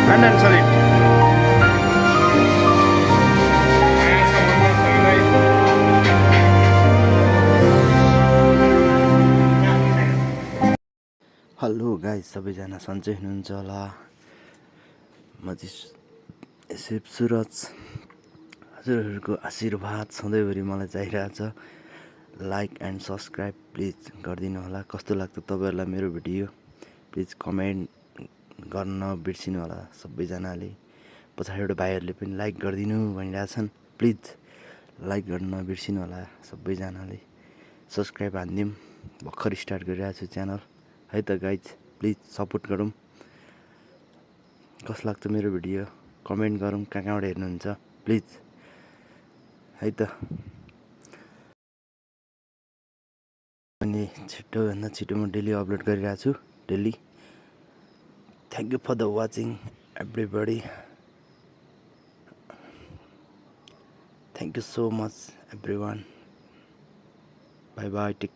And answer it. Hello guys, सबैजना सन्चै हुनुहुन्छ होला। म चाहिँ शिव सुरज। हजुरहरूको आशीर्वाद सधैँभरि मलाई चाहिरहेछ। लाइक एन्ड सब्सक्राइब प्लिज गरिदिनु होला। कस्तो लाग्छ तपाईँहरूलाई मेरो भिडियो प्लिज कमेन्ट गर्न नबिर्सिनु होला सबैजनाले। पछाडिबाट भाइहरूले पनि लाइक गरिदिनु भनिरहेछन्। प्लिज लाइक गर्न नबिर्सिनु होला सबैजनाले। सब्सक्राइब हानिदिउँ। भर्खर स्टार्ट गरिरहेको छु च्यानल है त गाइज, प्लिज सपोर्ट गरौँ। कस्तो लाग्छ मेरो भिडियो कमेन्ट गरौँ। कहाँबाट हेर्नुहुन्छ प्लिज है त। अनि छिटोभन्दा छिटो म डेली अपलोड गरिरहेको छु daily. Thank you for the watching everybody. Thank you so much every one. Bye bye, take care.